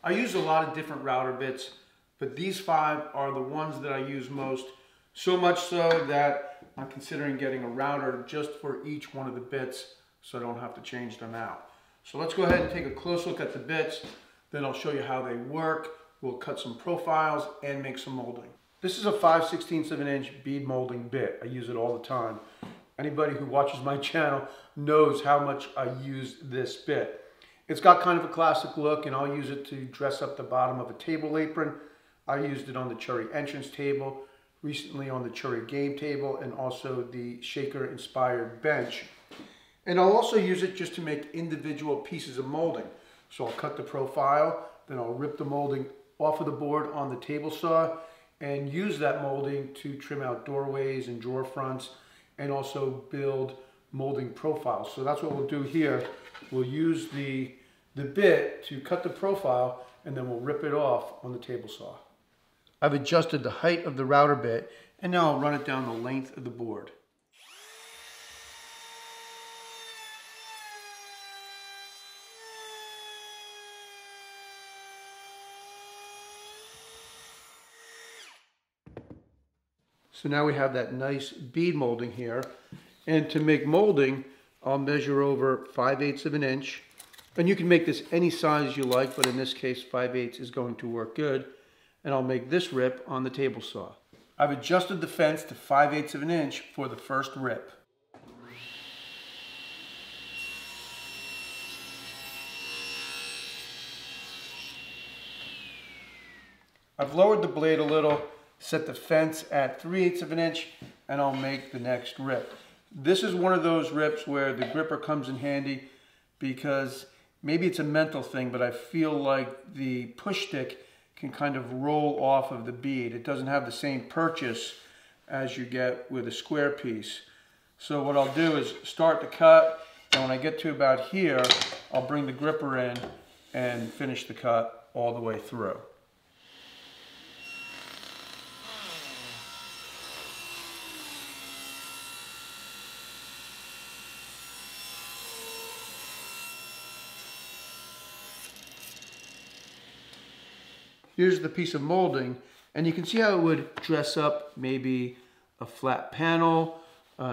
I use a lot of different router bits, but these 5 are the ones that I use most. So much so that I'm considering getting a router just for each one of the bits so I don't have to change them out. So let's go ahead and take a close look at the bits, then I'll show you how they work. We'll cut some profiles and make some molding. This is a 5/16 of an inch bead molding bit. I use it all the time. Anybody who watches my channel knows how much I use this bit. It's got kind of a classic look, and I'll use it to dress up the bottom of a table apron. I used it on the Cherry entrance table, recently on the Cherry game table, and also the shaker inspired bench. And I'll also use it just to make individual pieces of molding. So I'll cut the profile, then I'll rip the molding off of the board on the table saw and use that molding to trim out doorways and drawer fronts and also build molding profiles. So that's what we'll do here. We'll use the bit to cut the profile, and then we'll rip it off on the table saw. I've adjusted the height of the router bit, and now I'll run it down the length of the board. So now we have that nice bead molding here. And to make molding, I'll measure over 5/8 of an inch. And you can make this any size you like, but in this case, 5/8 is going to work good. And I'll make this rip on the table saw. I've adjusted the fence to 5/8 of an inch for the first rip. I've lowered the blade a little, set the fence at 3/8 of an inch, and I'll make the next rip. This is one of those rips where the gripper comes in handy because maybe it's a mental thing, but I feel like the push stick can kind of roll off of the bead. It doesn't have the same purchase as you get with a square piece. So what I'll do is start the cut, and when I get to about here, I'll bring the gripper in and finish the cut all the way through. Here's the piece of molding, and you can see how it would dress up maybe a flat panel,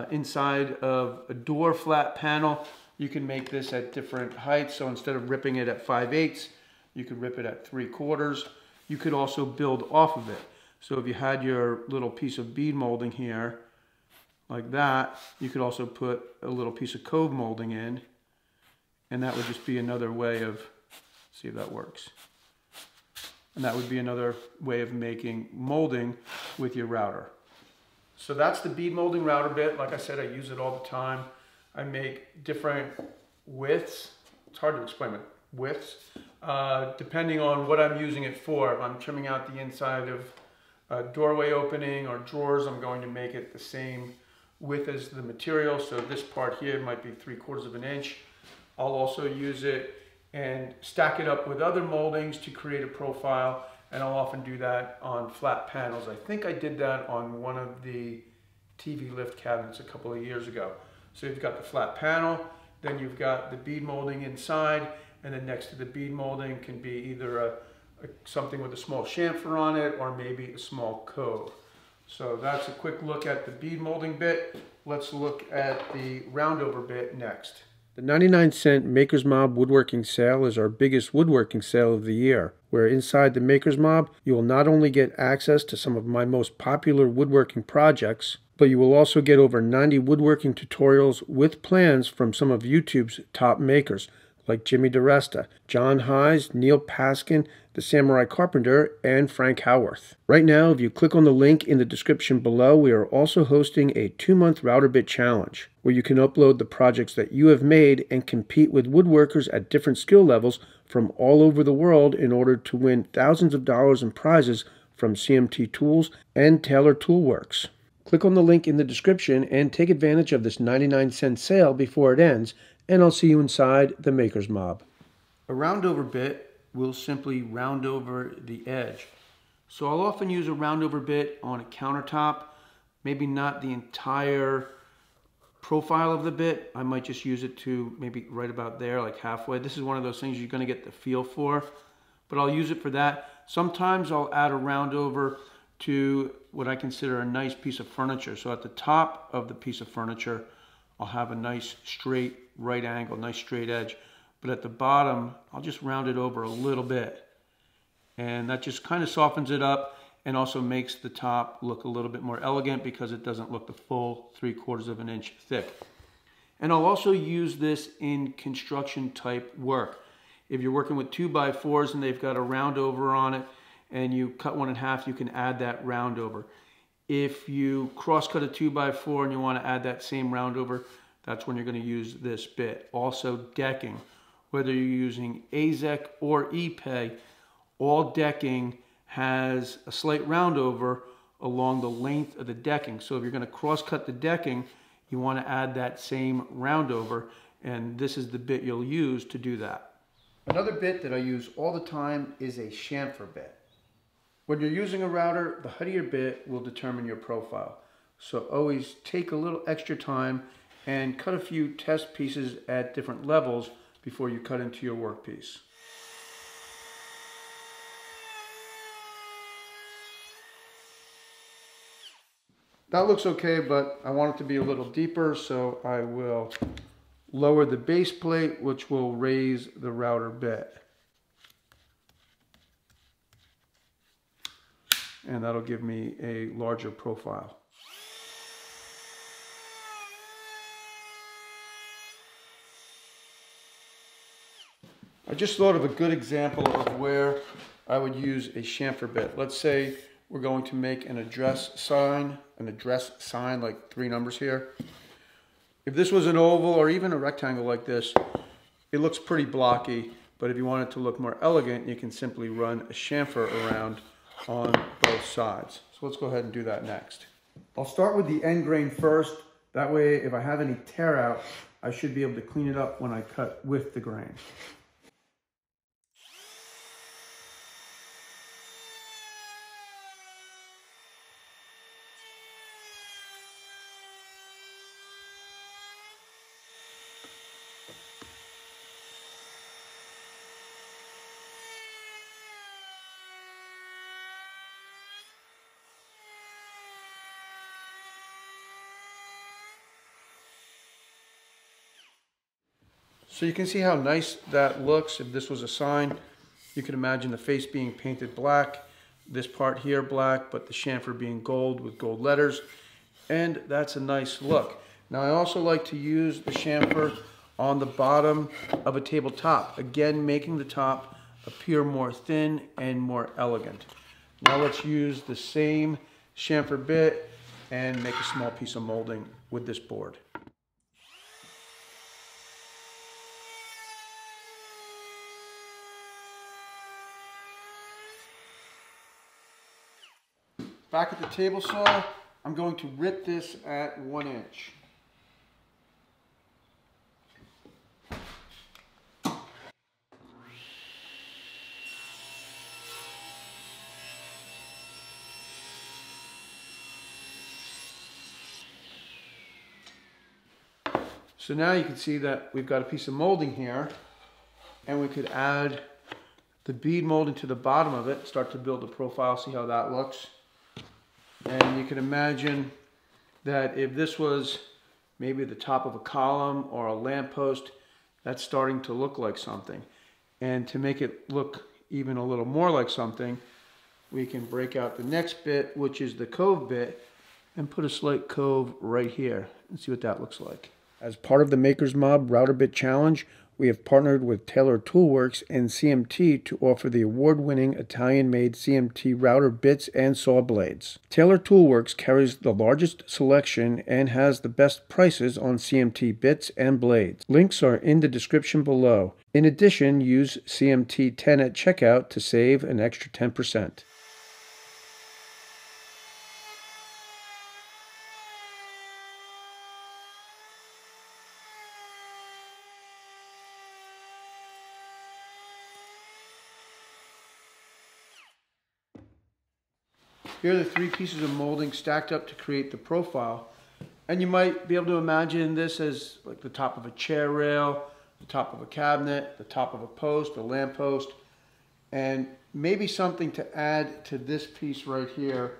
inside of a door flat panel. You can make this at different heights, so instead of ripping it at 5/8, you could rip it at 3/4. You could also build off of it. So if you had your little piece of bead molding here, like that, you could also put a little piece of Cove molding in, and that would just be another way of, see if that works. And that would be another way of making molding with your router. So that's the bead molding router bit. Like I said, I use it all the time. I make different widths. It's hard to explain, but widths, depending on what I'm using it for. If I'm trimming out the inside of a doorway opening or drawers, I'm going to make it the same width as the material. So this part here might be 3/4 of an inch. I'll also use it and stack it up with other moldings to create a profile, and I'll often do that on flat panels. I think I did that on one of the TV lift cabinets a couple of years ago. So you've got the flat panel, then you've got the bead molding inside, and then next to the bead molding can be either something with a small chamfer on it or maybe a small cove. So that's a quick look at the bead molding bit. Let's look at the roundover bit next. The 99-cent Maker's Mob woodworking sale is our biggest woodworking sale of the year, where inside the Maker's Mob, you will not only get access to some of my most popular woodworking projects, but you will also get over 90 woodworking tutorials with plans from some of YouTube's top makers, like Jimmy DeResta, John Hayes, Neil Paskin, the Samurai Carpenter, and Frank Howarth. Right now, if you click on the link in the description below, we are also hosting a 2-month Router Bit Challenge, where you can upload the projects that you have made and compete with woodworkers at different skill levels from all over the world in order to win thousands of dollars in prizes from CMT Tools and Taylor Toolworks. Click on the link in the description and take advantage of this 99-cent sale before it ends, and I'll see you inside the Maker's Mob. A roundover bit will simply round over the edge. So I'll often use a roundover bit on a countertop, maybe not the entire profile of the bit. I might just use it to maybe right about there, like halfway. This is one of those things you're going to get the feel for but I'll use it for that. Sometimes I'll add a round over to what I consider a nice piece of furniture. So at the top of the piece of furniture, I'll have a nice straight right angle, nice straight edge. But at the bottom, I'll just round it over a little bit. And that just kind of softens it up and also makes the top look a little bit more elegant because it doesn't look the full 3/4 of an inch thick. And I'll also use this in construction type work. If you're working with 2x4s and they've got a round over on it and you cut one in half, you can add that round over. If you cross cut a 2x4 and you want to add that same round over, that's when you're going to use this bit. Also decking, whether you're using AZEK or ePay, all decking has a slight round over along the length of the decking. So if you're going to cross cut the decking, you want to add that same round over, and this is the bit you'll use to do that. Another bit that I use all the time is a chamfer bit. When you're using a router, the height of your bit will determine your profile. So always take a little extra time and cut a few test pieces at different levels before you cut into your workpiece. That looks okay, but I want it to be a little deeper, so I will lower the base plate, which will raise the router bit. And that'll give me a larger profile. I just thought of a good example of where I would use a chamfer bit. Let's say we're going to make an address sign like 3 numbers here. If this was an oval or even a rectangle like this, it looks pretty blocky, but if you want it to look more elegant, you can simply run a chamfer around on both sides. So let's go ahead and do that next. I'll start with the end grain first. That way, if I have any tear out, I should be able to clean it up when I cut with the grain. So you can see how nice that looks. If this was a sign, you could imagine the face being painted black, this part here black, but the chamfer being gold with gold letters, and that's a nice look. Now I also like to use the chamfer on the bottom of a tabletop, again making the top appear more thin and more elegant. Now let's use the same chamfer bit and make a small piece of molding with this board. Back at the table saw, I'm going to rip this at 1 inch. So now you can see that we've got a piece of molding here, and we could add the bead molding to the bottom of it, start to build a profile, see how that looks. And you can imagine that if this was maybe the top of a column or a lamppost, that's starting to look like something. And to make it look even a little more like something, we can break out the next bit, which is the Cove Bit, and put a slight cove right here and see what that looks like. As part of the Maker's Mob Router Bit Challenge, we have partnered with Taylor Toolworks and CMT to offer the award-winning Italian-made CMT router bits and saw blades. Taylor Toolworks carries the largest selection and has the best prices on CMT bits and blades. Links are in the description below. In addition, use CMT 10 at checkout to save an extra 10%. Here are the 3 pieces of molding stacked up to create the profile. And you might be able to imagine this as like the top of a chair rail, the top of a cabinet, the top of a post, a lamp post. And maybe something to add to this piece right here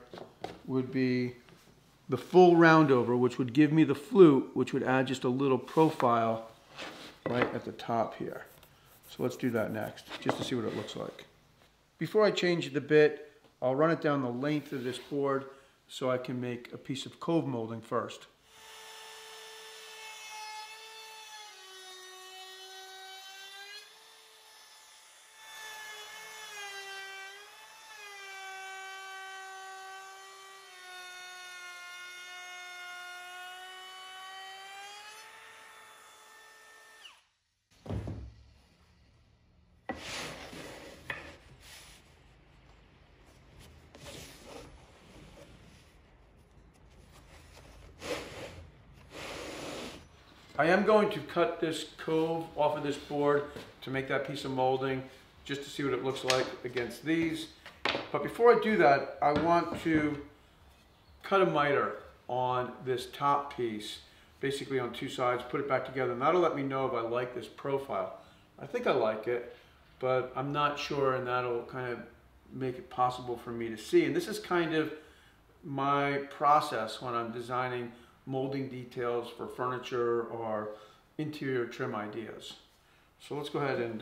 would be the full roundover, which would give me the flute, which would add just a little profile right at the top here. So let's do that next, just to see what it looks like. Before I change the bit, I'll run it down the length of this board so I can make a piece of cove molding first. I am going to cut this cove off of this board to make that piece of molding, just to see what it looks like against these. But before I do that, I want to cut a miter on this top piece, basically on two sides, put it back together, and that'll let me know if I like this profile. I think I like it, but I'm not sure, and that'll kind of make it possible for me to see. And this is kind of my process when I'm designing molding details for furniture or interior trim ideas. So let's go ahead and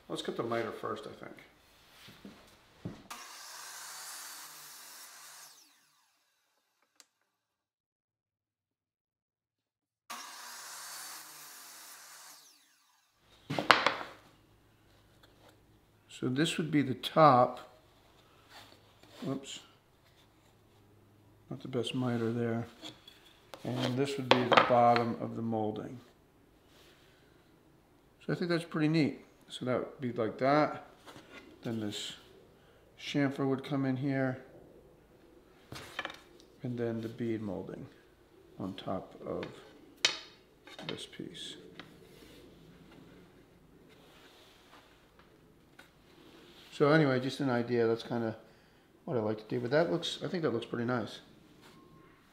let's cut the miter first, I think. So this would be the top. Oops, not the best miter there. And this would be the bottom of the molding. So I think that's pretty neat. So that would be like that. Then this chamfer would come in here. And then the bead molding on top of this piece. So anyway, just an idea. That's kind of what I like to do. But that looks, I think that looks pretty nice.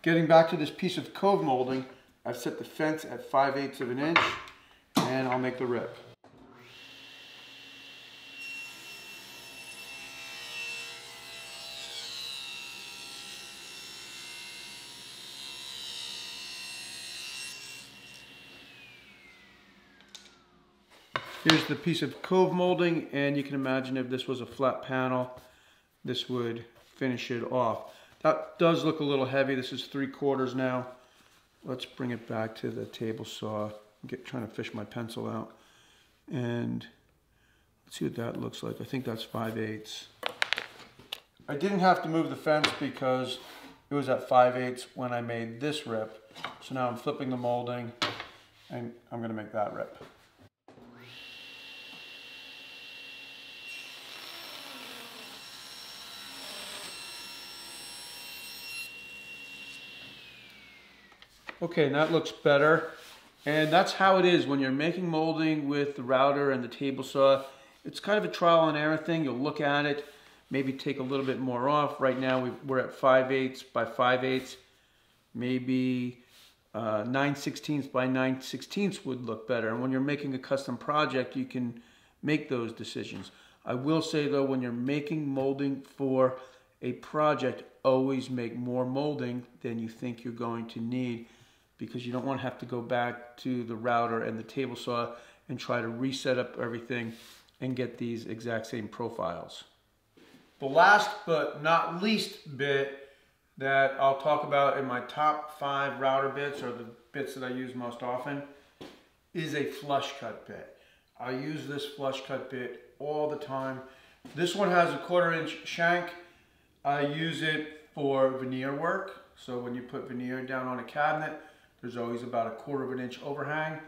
Getting back to this piece of cove molding, I've set the fence at 5/8 of an inch, and I'll make the rip. Here's the piece of cove molding, and you can imagine if this was a flat panel, this would finish it off. That does look a little heavy. This is 3/4 now. Let's bring it back to the table saw. Trying to fish my pencil out. And let's see what that looks like. I think that's 5/8. I didn't have to move the fence because it was at 5/8 when I made this rip. So now I'm flipping the molding and I'm going to make that rip. Okay, and that looks better. And that's how it is when you're making molding with the router and the table saw. It's kind of a trial and error thing. You'll look at it, maybe take a little bit more off. Right now we're at 5/8 by 5/8. Maybe 9/16 by 9/16 would look better. And when you're making a custom project, you can make those decisions. I will say though, when you're making molding for a project, always make more molding than you think you're going to need, because you don't want to have to go back to the router and the table saw and try to reset up everything and get these exact same profiles. The last but not least bit that I'll talk about in my top 5 router bits, or the bits that I use most often, is a flush cut bit. I use this flush cut bit all the time. This one has a 1/4 inch shank. I use it for veneer work. So when you put veneer down on a cabinet, there's always about a 1/4 inch overhang,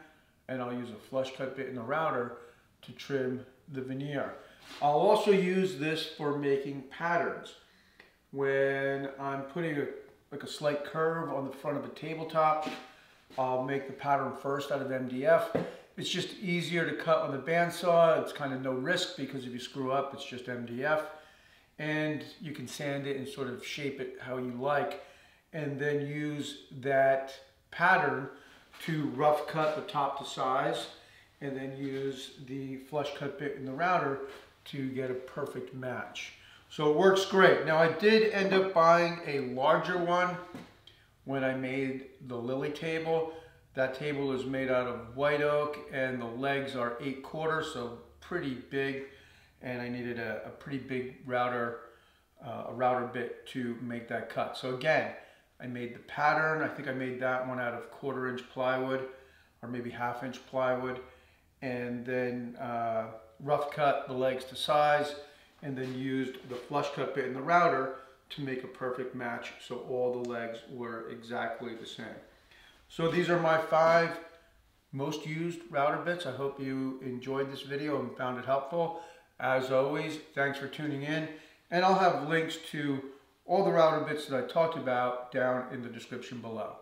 and I'll use a flush cut bit in the router to trim the veneer. I'll also use this for making patterns. When I'm putting a slight curve on the front of a tabletop, I'll make the pattern first out of MDF. It's just easier to cut on the bandsaw. It's kind of no risk, because if you screw up, it's just MDF. And you can sand it and sort of shape it how you like, and then use that pattern to rough cut the top to size, and then use the flush cut bit in the router to get a perfect match. So it works great. Now I did end up buying a larger one when I made the lily table. That table is made out of white oak and the legs are 8/4, so pretty big. And I needed a pretty big router, a router bit to make that cut. So again, I made the pattern. I think I made that one out of 1/4 inch plywood or maybe 1/2 inch plywood. And then rough cut the legs to size and then used the flush cut bit in the router to make a perfect match so all the legs were exactly the same. So these are my 5 most used router bits. I hope you enjoyed this video and found it helpful. As always, thanks for tuning in, and I'll have links to all the router bits that I talked about down in the description below.